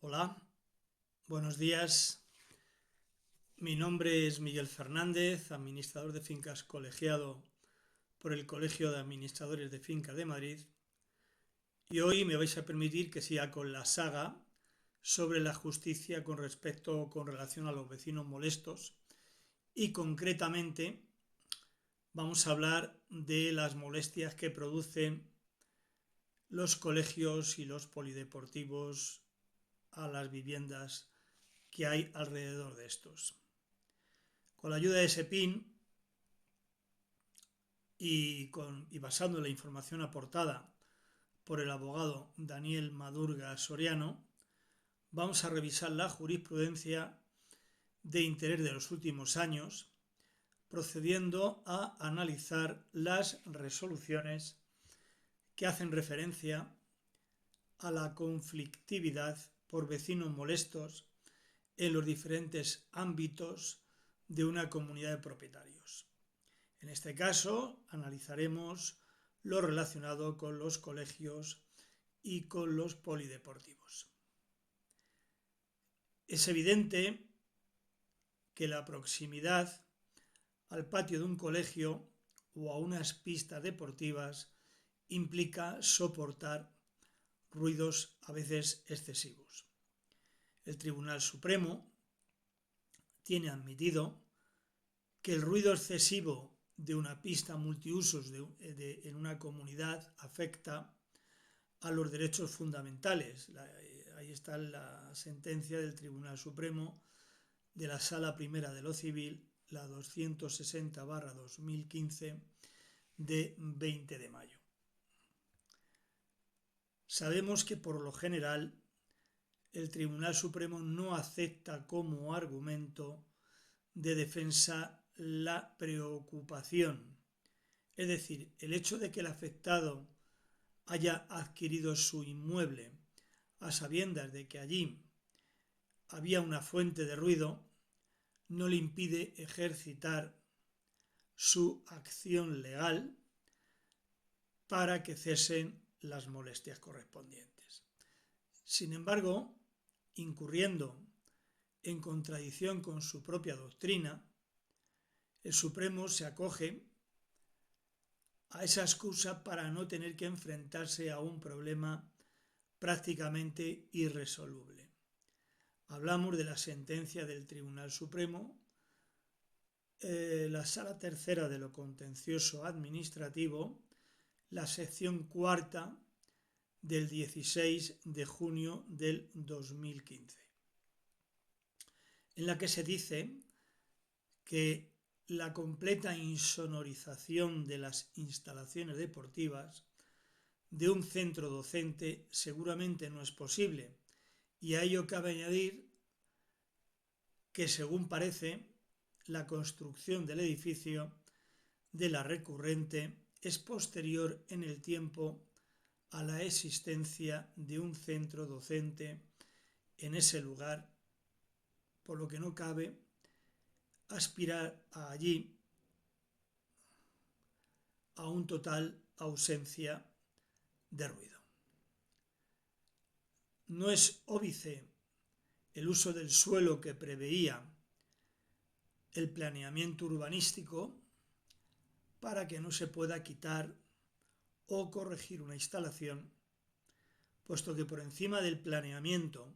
Hola, buenos días. Mi nombre es Miguel Fernández, administrador de fincas colegiado por el Colegio de Administradores de Fincas de Madrid, y hoy me vais a permitir que siga con la saga sobre la justicia con relación a los vecinos molestos, y concretamente vamos a hablar de las molestias que producen los colegios y los polideportivos a las viviendas que hay alrededor de estos. Con la ayuda de SEPIN y basando en la información aportada por el abogado Daniel Madurga Soriano, vamos a revisar la jurisprudencia de interés de los últimos años, procediendo a analizar las resoluciones que hacen referencia a la conflictividad por vecinos molestos en los diferentes ámbitos de una comunidad de propietarios. En este caso, analizaremos lo relacionado con los colegios y con los polideportivos. Es evidente que la proximidad al patio de un colegio o a unas pistas deportivas implica soportar ruidos a veces excesivos. El Tribunal Supremo tiene admitido que el ruido excesivo de una pista multiusos en una comunidad afecta a los derechos fundamentales. Ahí está la sentencia del Tribunal Supremo de la Sala Primera de lo Civil, la 260/2015 de 20 de mayo. Sabemos que por lo general el Tribunal Supremo no acepta como argumento de defensa la preocupación, es decir, el hecho de que el afectado haya adquirido su inmueble a sabiendas de que allí había una fuente de ruido no le impide ejercitar su acción legal para que cesen las molestias correspondientes. Sin embargo, incurriendo en contradicción con su propia doctrina, el Supremo se acoge a esa excusa para no tener que enfrentarse a un problema prácticamente irresoluble. Hablamos de la sentencia del Tribunal Supremo, la Sala Tercera de lo Contencioso Administrativo, la sección cuarta del 16 de junio del 2015, en la que se dice que la completa insonorización de las instalaciones deportivas de un centro docente seguramente no es posible, y a ello cabe añadir que, según parece, la construcción del edificio de la recurrente es posterior en el tiempo a la existencia de un centro docente en ese lugar, por lo que no cabe aspirar a allí a una total ausencia de ruido. No es óbice el uso del suelo que preveía el planeamiento urbanístico para que no se pueda quitar o corregir una instalación, puesto que por encima del planeamiento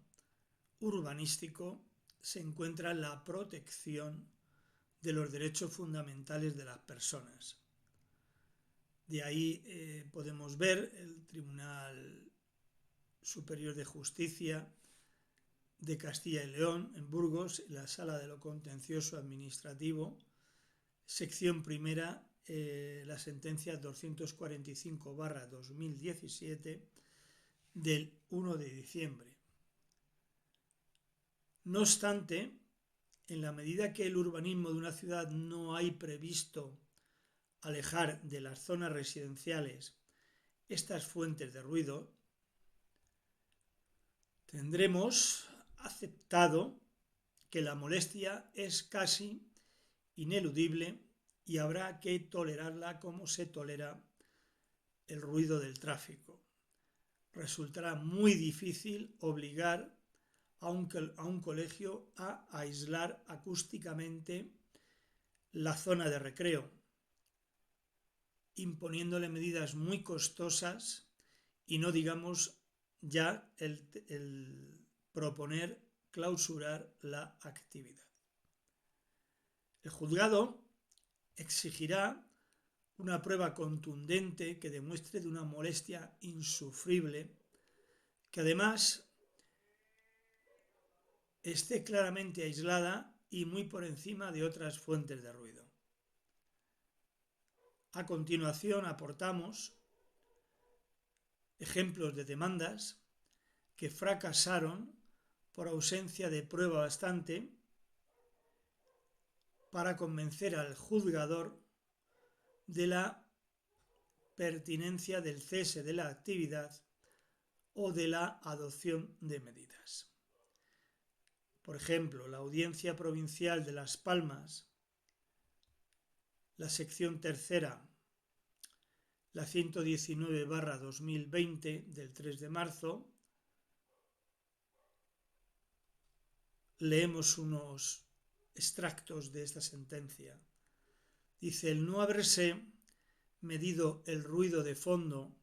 urbanístico se encuentra la protección de los derechos fundamentales de las personas. De ahí podemos ver el Tribunal Superior de Justicia de Castilla y León, en Burgos, la Sala de lo Contencioso Administrativo, sección primera, la sentencia 245/2017 del 1 de diciembre. No obstante, en la medida que el urbanismo de una ciudad no hay previsto alejar de las zonas residenciales estas fuentes de ruido, tendremos aceptado que la molestia es casi ineludible y habrá que tolerarla como se tolera el ruido del tráfico. Resultará muy difícil obligar a un colegio a aislar acústicamente la zona de recreo, imponiéndole medidas muy costosas y no digamos ya el proponer clausurar la actividad. El juzgado exigirá una prueba contundente que demuestre de una molestia insufrible, que además esté claramente aislada y muy por encima de otras fuentes de ruido. A continuación aportamos ejemplos de demandas que fracasaron por ausencia de prueba bastante para convencer al juzgador de la pertinencia del cese de la actividad o de la adopción de medidas. Por ejemplo, la Audiencia Provincial de Las Palmas, la sección tercera, la 119/2020 del 3 de marzo, leemos unos extractos de esta sentencia. Dice: el no haberse medido el ruido de fondo,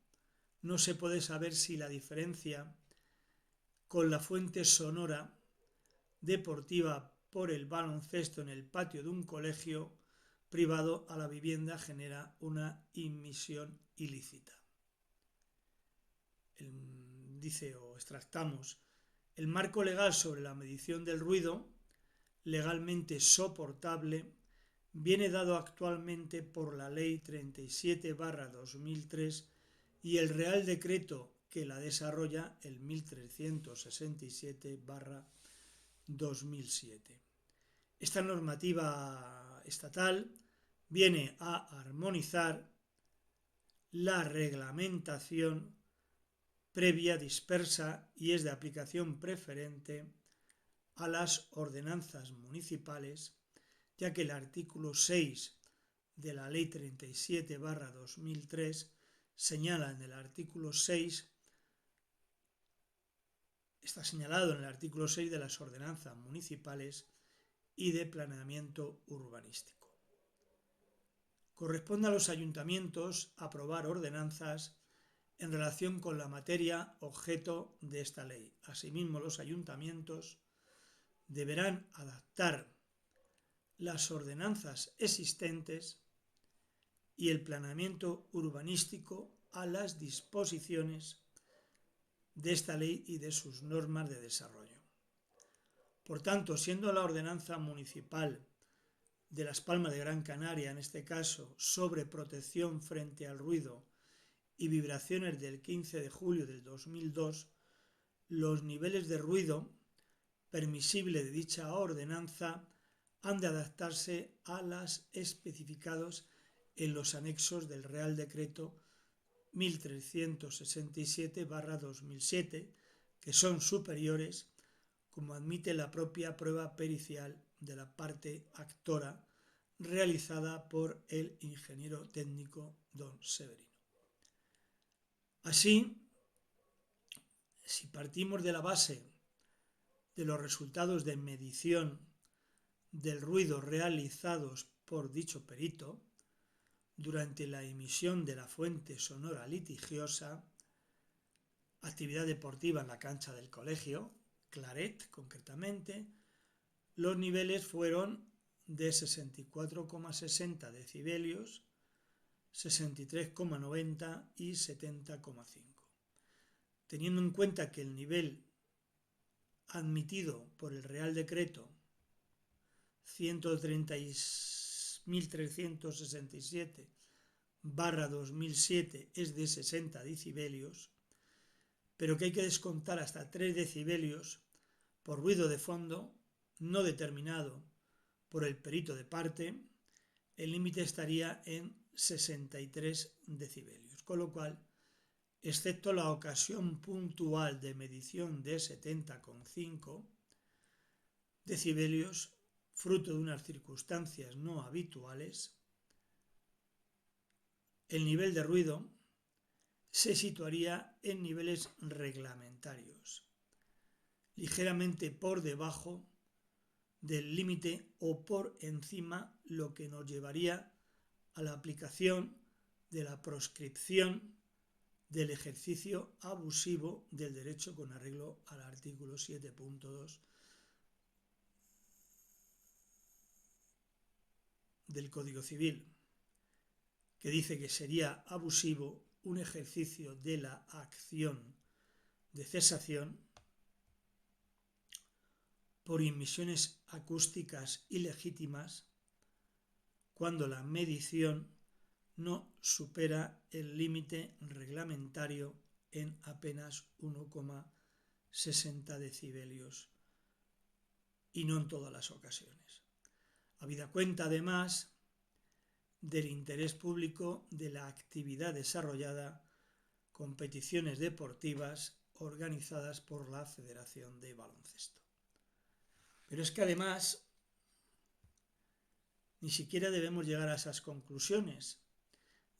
no se puede saber si la diferencia con la fuente sonora deportiva por el baloncesto en el patio de un colegio privado a la vivienda genera una inmisión ilícita. Dice, o extractamos, el marco legal sobre la medición del ruido, legalmente soportable, viene dado actualmente por la Ley 37/2003 y el Real Decreto que la desarrolla, el 1367/2007. Esta normativa estatal viene a armonizar la reglamentación previa dispersa y es de aplicación preferente a las ordenanzas municipales, ya que el artículo 6 de la Ley 37/2003 señala en el artículo 6, está señalado en el artículo 6 de las ordenanzas municipales y de planeamiento urbanístico. Corresponde a los ayuntamientos aprobar ordenanzas en relación con la materia objeto de esta ley. Asimismo, los ayuntamientos deberán adaptar las ordenanzas existentes y el planeamiento urbanístico a las disposiciones de esta ley y de sus normas de desarrollo. Por tanto, siendo la ordenanza municipal de Las Palmas de Gran Canaria, en este caso, sobre protección frente al ruido y vibraciones del 15 de julio del 2002, los niveles de ruido permisible de dicha ordenanza han de adaptarse a las especificados en los anexos del Real Decreto 1367/2007, que son superiores, como admite la propia prueba pericial de la parte actora realizada por el ingeniero técnico don Severino. Así, si partimos de la base de los resultados de medición del ruido realizados por dicho perito durante la emisión de la fuente sonora litigiosa, actividad deportiva en la cancha del colegio, Claret concretamente, los niveles fueron de 64,60 decibelios, 63,90 y 70,5. Teniendo en cuenta que el nivel admitido por el Real Decreto 130.367/2007 es de 60 decibelios, pero que hay que descontar hasta 3 decibelios por ruido de fondo no determinado por el perito de parte, el límite estaría en 63 decibelios, con lo cual, excepto la ocasión puntual de medición de 70,5 decibelios, fruto de unas circunstancias no habituales, el nivel de ruido se situaría en niveles reglamentarios. ligeramente por debajo del límite o por encima, lo que nos llevaría a la aplicación de la proscripción del ejercicio abusivo del derecho con arreglo al artículo 7.2 del Código Civil, que dice que sería abusivo un ejercicio de la acción de cesación por emisiones acústicas ilegítimas cuando la medición no supera el límite reglamentario en apenas 1,60 decibelios y no en todas las ocasiones. Habida cuenta además del interés público de la actividad desarrollada, competiciones deportivas organizadas por la Federación de Baloncesto. Pero es que además ni siquiera debemos llegar a esas conclusiones,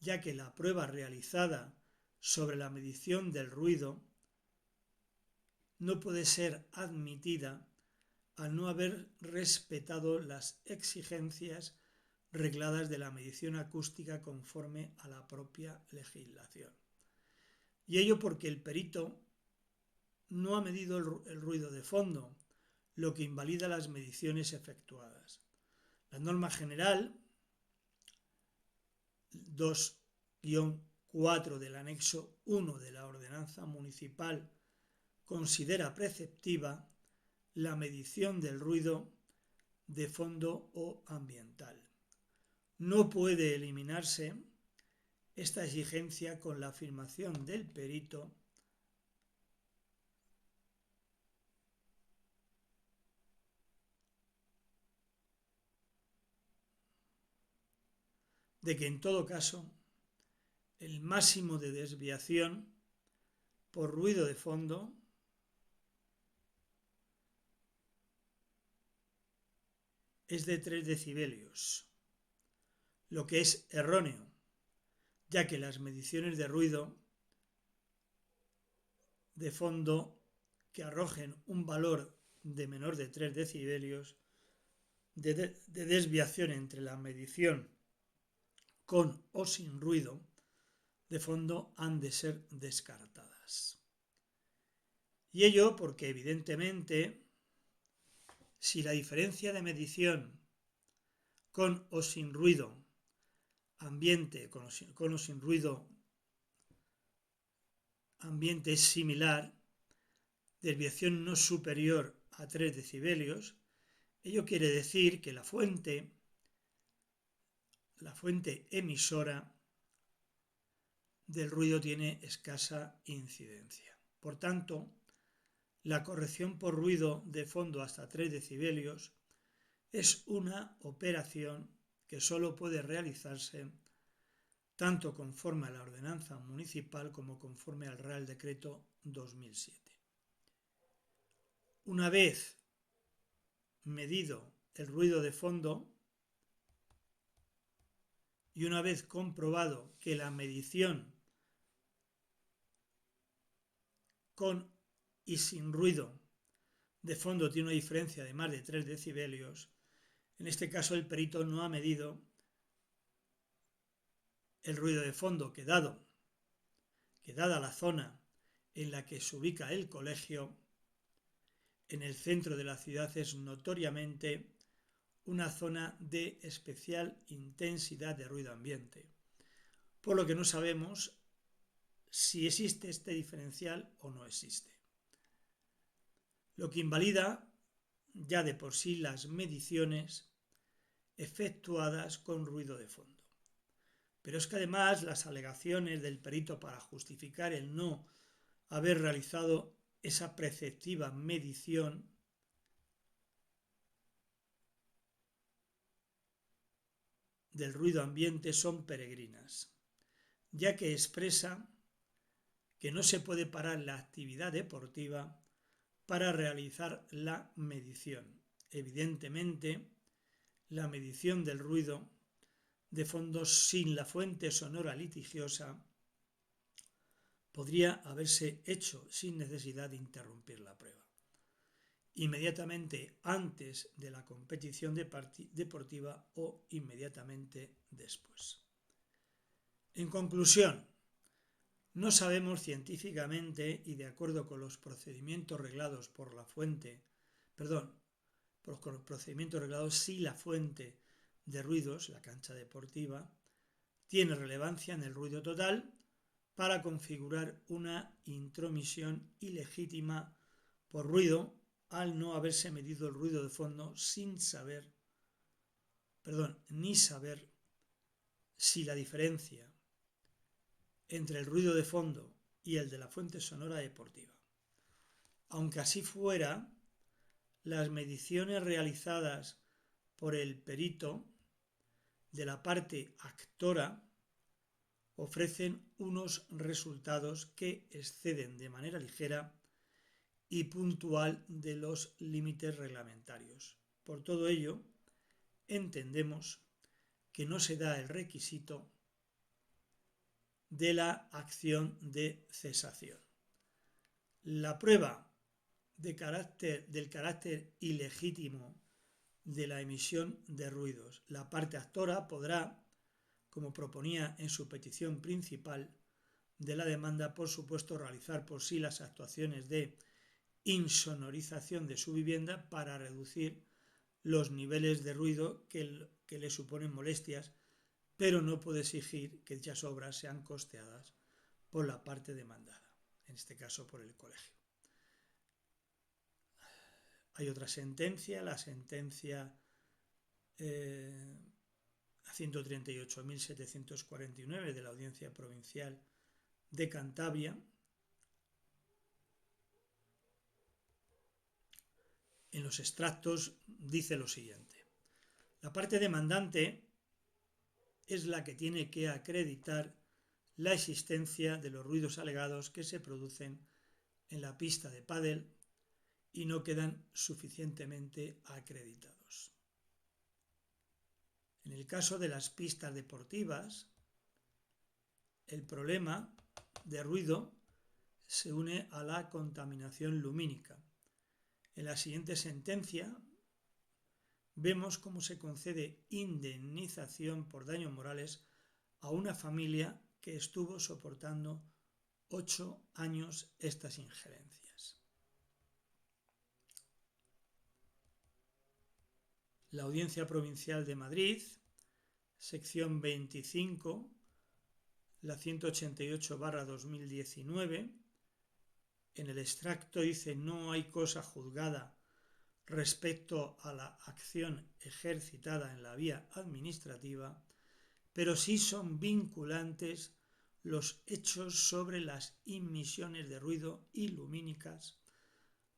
ya que la prueba realizada sobre la medición del ruido no puede ser admitida al no haber respetado las exigencias regladas de la medición acústica conforme a la propia legislación. Y ello porque el perito no ha medido el ruido de fondo, lo que invalida las mediciones efectuadas. La norma general 2-4 del anexo 1 de la ordenanza municipal considera preceptiva la medición del ruido de fondo o ambiental. No puede eliminarse esta exigencia con la afirmación del perito de que en todo caso el máximo de desviación por ruido de fondo es de 3 decibelios, lo que es erróneo, ya que las mediciones de ruido de fondo que arrojen un valor de menor de 3 decibelios de desviación entre la medición con o sin ruido de fondo han de ser descartadas. Y ello porque evidentemente si la diferencia de medición con o sin ruido ambiente, con o sin ruido ambiente es similar, desviación no superior a 3 decibelios, ello quiere decir que la fuente emisora del ruido tiene escasa incidencia. Por tanto, la corrección por ruido de fondo hasta 3 decibelios es una operación que solo puede realizarse tanto conforme a la ordenanza municipal como conforme al Real Decreto 2007. Una vez medido el ruido de fondo y una vez comprobado que la medición con y sin ruido de fondo tiene una diferencia de más de 3 decibelios, en este caso el perito no ha medido el ruido de fondo que dada la zona en la que se ubica el colegio, en el centro de la ciudad es notoriamente una zona de especial intensidad de ruido ambiente, por lo que no sabemos si existe este diferencial o no existe, lo que invalida ya de por sí las mediciones efectuadas con ruido de fondo. Pero es que además las alegaciones del perito para justificar el no haber realizado esa preceptiva medición del ruido ambiente son peregrinas, ya que expresa que no se puede parar la actividad deportiva para realizar la medición. Evidentemente, la medición del ruido de fondo sin la fuente sonora litigiosa podría haberse hecho sin necesidad de interrumpir la prueba. inmediatamente antes de la competición deportiva o inmediatamente después. En conclusión, no sabemos científicamente y de acuerdo con los procedimientos reglados por la fuente, con los procedimientos reglados si la fuente de ruidos, la cancha deportiva, tiene relevancia en el ruido total para configurar una intromisión ilegítima por ruido al no haberse medido el ruido de fondo ni saber si la diferencia entre el ruido de fondo y el de la fuente sonora deportiva. Aunque así fuera, las mediciones realizadas por el perito de la parte actora ofrecen unos resultados que exceden de manera ligera y puntual de los límites reglamentarios. Por todo ello, entendemos que no se da el requisito de la acción de cesación. La prueba del carácter ilegítimo de la emisión de ruidos. La parte actora podrá, como proponía en su petición principal de la demanda, por supuesto, realizar por sí las actuaciones de insonorización de su vivienda para reducir los niveles de ruido que le suponen molestias, pero no puede exigir que dichas obras sean costeadas por la parte demandada, en este caso por el colegio. Hay otra sentencia, la sentencia 138.749 de la Audiencia Provincial de Cantabria. En los extractos dice lo siguiente: la parte demandante es la que tiene que acreditar la existencia de los ruidos alegados que se producen en la pista de pádel y no quedan suficientemente acreditados. En el caso de las pistas deportivas, el problema de ruido se une a la contaminación lumínica. En la siguiente sentencia vemos cómo se concede indemnización por daños morales a una familia que estuvo soportando 8 años estas injerencias. La Audiencia Provincial de Madrid, sección 25, la 188/2019, en el extracto dice: no hay cosa juzgada respecto a la acción ejercitada en la vía administrativa, pero sí son vinculantes los hechos sobre las emisiones de ruido y lumínicas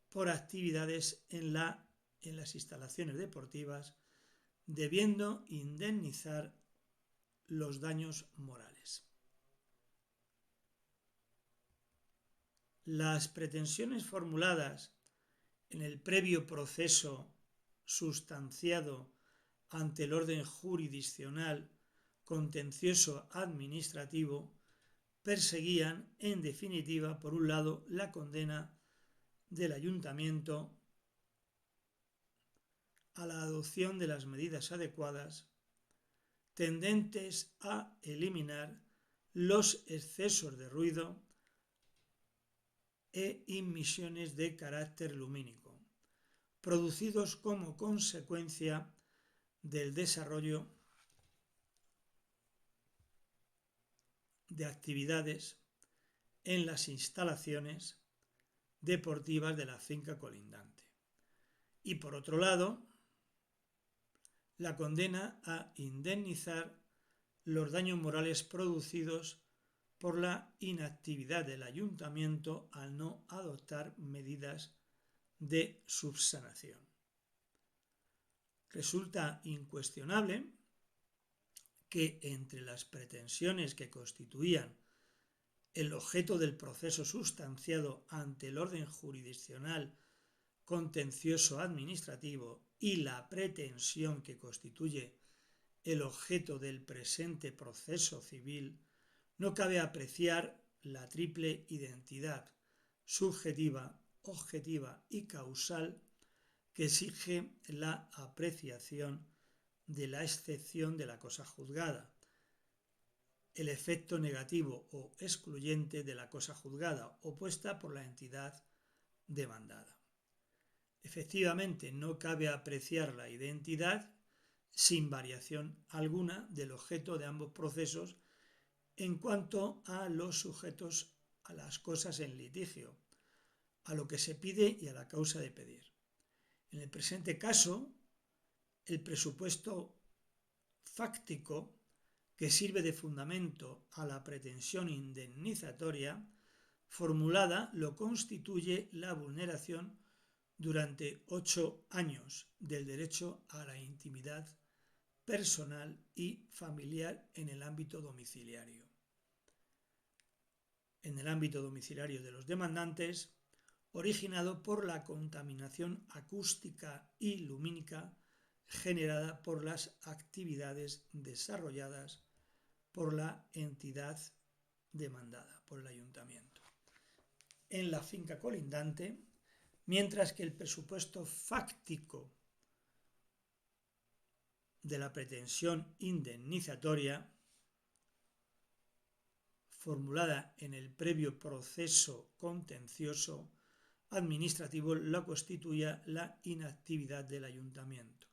por actividades en las instalaciones deportivas, debiendo indemnizar los daños morales. Las pretensiones formuladas en el previo proceso sustanciado ante el orden jurisdiccional contencioso administrativo perseguían, en definitiva, por un lado, la condena del ayuntamiento a la adopción de las medidas adecuadas tendentes a eliminar los excesos de ruido e emisiones de carácter lumínico, producidos como consecuencia del desarrollo de actividades en las instalaciones deportivas de la finca colindante. Y por otro lado, la condena a indemnizar los daños morales producidos por la inactividad del ayuntamiento al no adoptar medidas de subsanación. Resulta incuestionable que entre las pretensiones que constituían el objeto del proceso sustanciado ante el orden jurisdiccional contencioso administrativo y la pretensión que constituye el objeto del presente proceso civil, no cabe apreciar la triple identidad subjetiva, objetiva y causal que exige la apreciación de la excepción de la cosa juzgada, el efecto negativo o excluyente de la cosa juzgada opuesta por la entidad demandada. Efectivamente, no cabe apreciar la identidad sin variación alguna del objeto de ambos procesos en cuanto a los sujetos a las cosas en litigio, a lo que se pide y a la causa de pedir. En el presente caso, el presupuesto fáctico que sirve de fundamento a la pretensión indemnizatoria formulada lo constituye la vulneración durante 8 años del derecho a la intimidad personal y familiar en el ámbito domiciliario. En el ámbito domiciliario de los demandantes, originado por la contaminación acústica y lumínica generada por las actividades desarrolladas por la entidad demandada, por el ayuntamiento, en la finca colindante, mientras que el presupuesto fáctico de la pretensión indemnizatoria formulada en el previo proceso contencioso administrativo lo constituya la inactividad del ayuntamiento,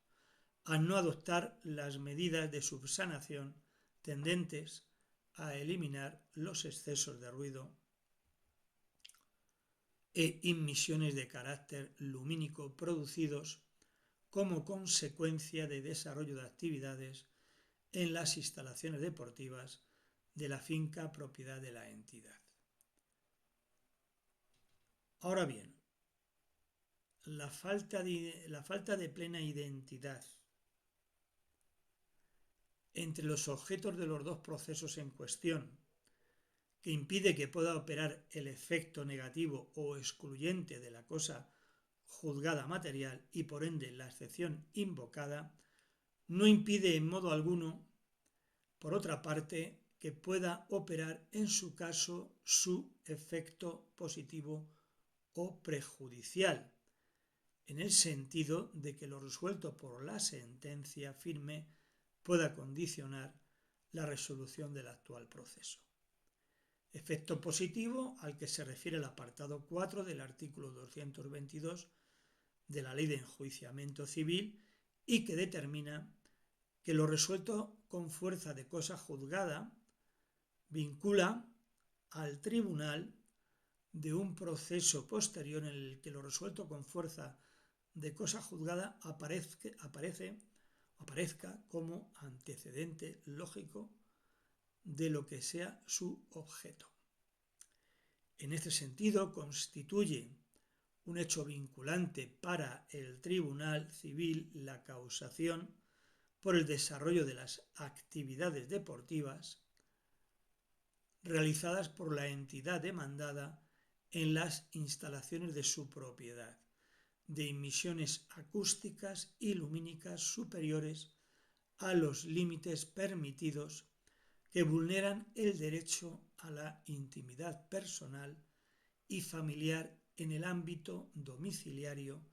al no adoptar las medidas de subsanación tendentes a eliminar los excesos de ruido e emisiones de carácter lumínico producidos como consecuencia de desarrollo de actividades en las instalaciones deportivas de la finca propiedad de la entidad. Ahora bien, la falta de plena identidad entre los objetos de los dos procesos en cuestión, que impide que pueda operar el efecto negativo o excluyente de la cosa juzgada material y por ende la excepción invocada, no impide en modo alguno, por otra parte, que pueda operar en su caso su efecto positivo o prejudicial, en el sentido de que lo resuelto por la sentencia firme pueda condicionar la resolución del actual proceso. Efecto positivo al que se refiere el apartado 4 del artículo 222 de la Ley de Enjuiciamiento Civil y que determina que lo resuelto con fuerza de cosa juzgada vincula al tribunal de un proceso posterior en el que lo resuelto con fuerza de cosa juzgada aparezca como antecedente lógico de lo que sea su objeto. En este sentido, constituye un hecho vinculante para el Tribunal Civil la causación por el desarrollo de las actividades deportivas realizadas por la entidad demandada en las instalaciones de su propiedad, de emisiones acústicas y lumínicas superiores a los límites permitidos que vulneran el derecho a la intimidad personal y familiar en el ámbito domiciliario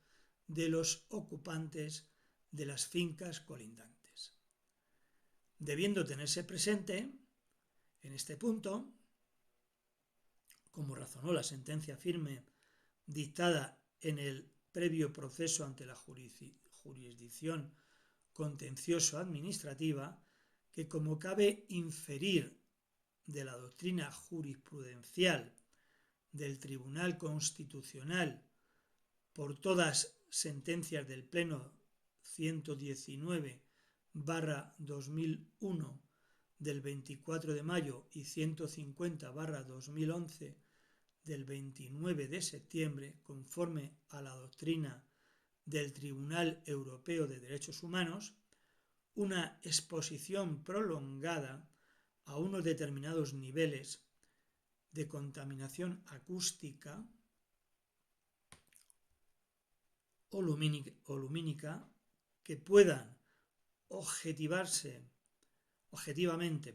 de los ocupantes de las fincas colindantes. Debiendo tenerse presente, en este punto, como razonó la sentencia firme dictada en el previo proceso ante la jurisdicción contencioso-administrativa, que como cabe inferir de la doctrina jurisprudencial del Tribunal Constitucional por todas sentencias del Pleno 119/2001 del 24 de mayo y 150/2011 del 29 de septiembre, conforme a la doctrina del Tribunal Europeo de Derechos Humanos, una exposición prolongada a unos determinados niveles de contaminación acústica o lumínica que puedan objetivamente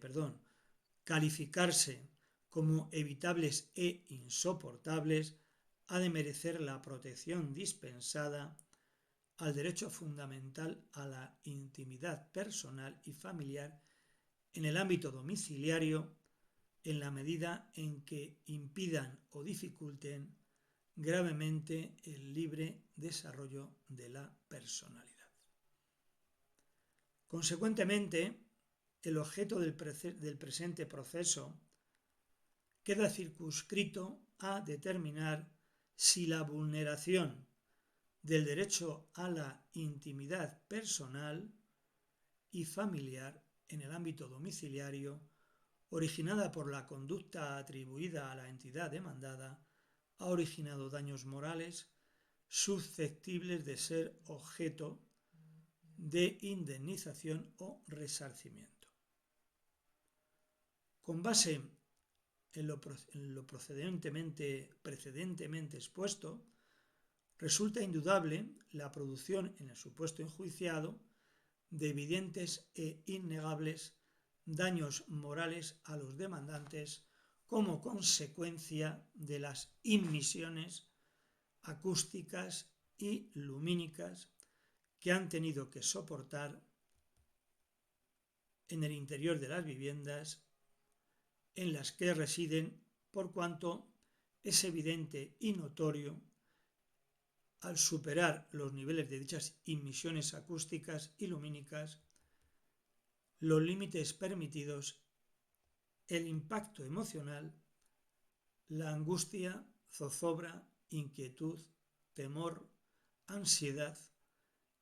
calificarse como evitables e insoportables, ha de merecer la protección dispensada al derecho fundamental a la intimidad personal y familiar en el ámbito domiciliario en la medida en que impidan o dificulten gravemente el libre desarrollo de la personalidad. Consecuentemente, el objeto del presente proceso queda circunscrito a determinar si la vulneración del derecho a la intimidad personal y familiar en el ámbito domiciliario, originada por la conducta atribuida a la entidad demandada, ha originado daños morales susceptibles de ser objeto de indemnización o resarcimiento. Con base en lo precedentemente expuesto, resulta indudable la producción en el supuesto enjuiciado de evidentes e innegables daños morales a los demandantes como consecuencia de las inmisiones acústicas y lumínicas que han tenido que soportar en el interior de las viviendas en las que residen, por cuanto es evidente y notorio, al superar los niveles de dichas inmisiones acústicas y lumínicas, los límites permitidos, el impacto emocional, la angustia, zozobra, inquietud, temor, ansiedad,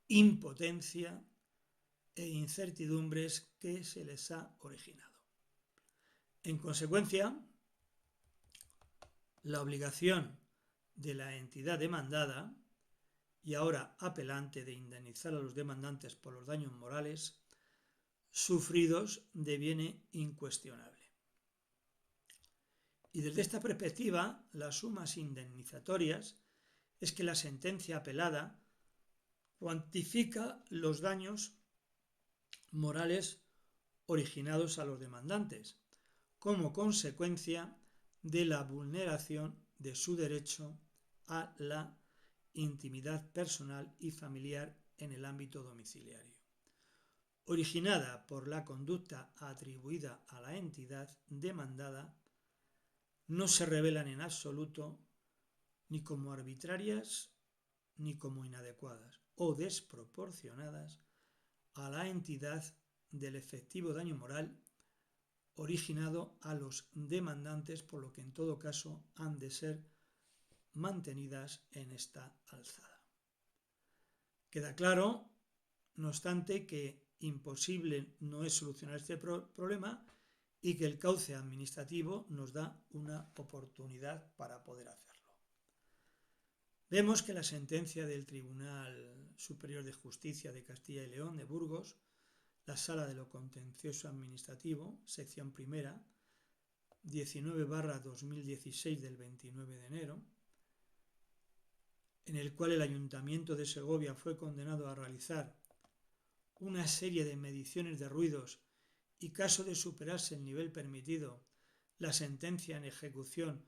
impotencia e incertidumbres que se les ha originado. En consecuencia, la obligación de la entidad demandada y ahora apelante de indemnizar a los demandantes por los daños morales sufridos deviene incuestionable. Y desde esta perspectiva, las sumas indemnizatorias es que la sentencia apelada cuantifica los daños morales originados a los demandantes como consecuencia de la vulneración de su derecho a la intimidad personal y familiar en el ámbito domiciliario, originada por la conducta atribuida a la entidad demandada, no se revelan en absoluto ni como arbitrarias ni como inadecuadas o desproporcionadas a la entidad del efectivo daño moral originado a los demandantes, por lo que en todo caso han de ser mantenidas en esta alzada. Queda claro, no obstante, que imposible no es solucionar este problema y que el cauce administrativo nos da una oportunidad para poder hacerlo. Vemos que la sentencia del Tribunal Superior de Justicia de Castilla y León de Burgos, la Sala de lo Contencioso Administrativo, sección primera, 19/2016 del 29 de enero, en el cual el Ayuntamiento de Segovia fue condenado a realizar una serie de mediciones de ruidos y, caso de superarse el nivel permitido, la sentencia en ejecución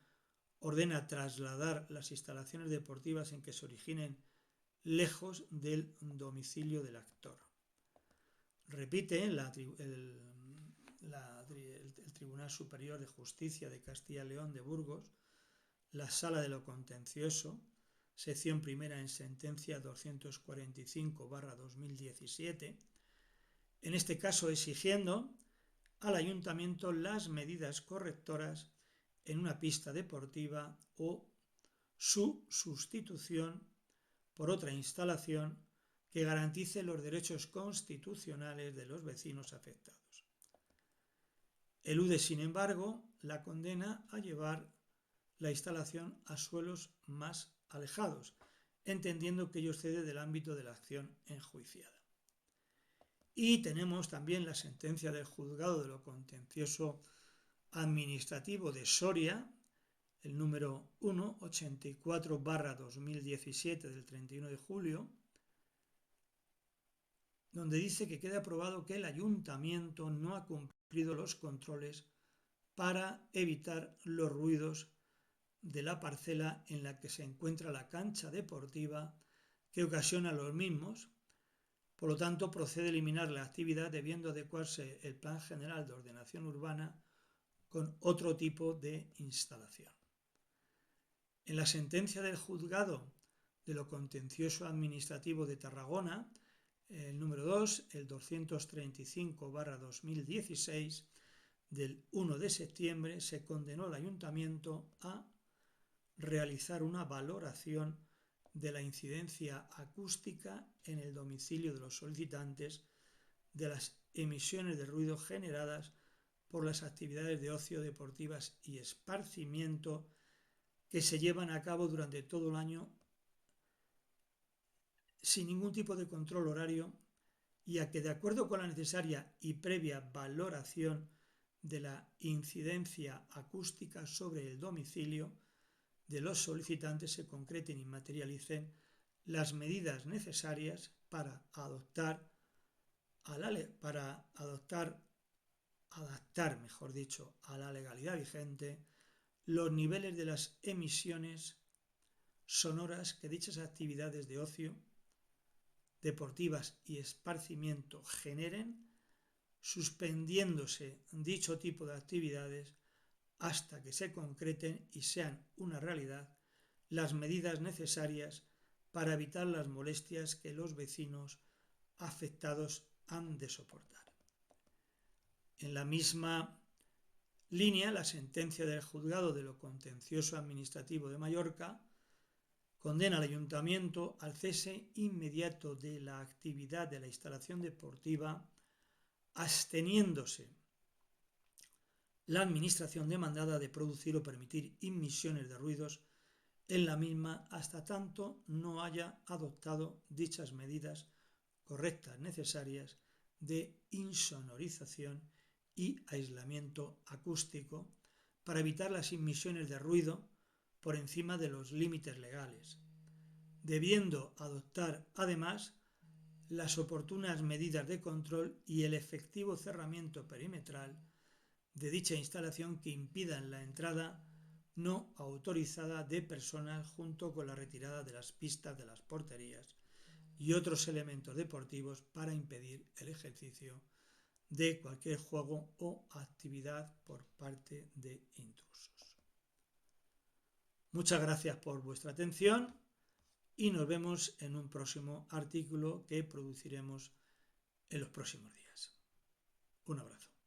ordena trasladar las instalaciones deportivas en que se originen lejos del domicilio del actor. Repite el Tribunal Superior de Justicia de Castilla y León de Burgos, la Sala de lo Contencioso, sección primera en sentencia 245/2017, en este caso exigiendo al Ayuntamiento las medidas correctoras en una pista deportiva o su sustitución por otra instalación que garantice los derechos constitucionales de los vecinos afectados. Elude, sin embargo, la condena a llevar la instalación a suelos más alejados, entendiendo que ello excede del ámbito de la acción enjuiciada. Y tenemos también la sentencia del Juzgado de lo Contencioso Administrativo de Soria, el número 184/2017 del 31 de julio, donde dice que queda probado que el Ayuntamiento no ha cumplido los controles para evitar los ruidos de la parcela en la que se encuentra la cancha deportiva que ocasiona los mismos. Por lo tanto, procede a eliminar la actividad debiendo adecuarse el Plan General de Ordenación Urbana con otro tipo de instalación. En la sentencia del Juzgado de lo Contencioso Administrativo de Tarragona, el número 2, el 235/2016, del 1 de septiembre, se condenó al Ayuntamiento a realizar una valoración de la incidencia acústica en el domicilio de los solicitantes de las emisiones de ruido generadas por las actividades de ocio, deportivas y esparcimiento que se llevan a cabo durante todo el año sin ningún tipo de control horario, y a que, de acuerdo con la necesaria y previa valoración de la incidencia acústica sobre el domicilio de los solicitantes, se concreten y materialicen las medidas necesarias para adaptar a la legalidad vigente los niveles de las emisiones sonoras que dichas actividades de ocio, deportivas y esparcimiento generen, suspendiéndose dicho tipo de actividades hasta que se concreten y sean una realidad las medidas necesarias para evitar las molestias que los vecinos afectados han de soportar. En la misma línea, la sentencia del Juzgado de lo Contencioso Administrativo de Mallorca condena al Ayuntamiento al cese inmediato de la actividad de la instalación deportiva, absteniéndose la Administración demandada de producir o permitir emisiones de ruidos en la misma hasta tanto no haya adoptado dichas medidas correctas necesarias de insonorización y aislamiento acústico para evitar las emisiones de ruido por encima de los límites legales, debiendo adoptar además las oportunas medidas de control y el efectivo cerramiento perimetral de dicha instalación que impidan la entrada no autorizada de personas, junto con la retirada de las pistas de las porterías y otros elementos deportivos para impedir el ejercicio de cualquier juego o actividad por parte de intrusos. Muchas gracias por vuestra atención y nos vemos en un próximo artículo que produciremos en los próximos días. Un abrazo.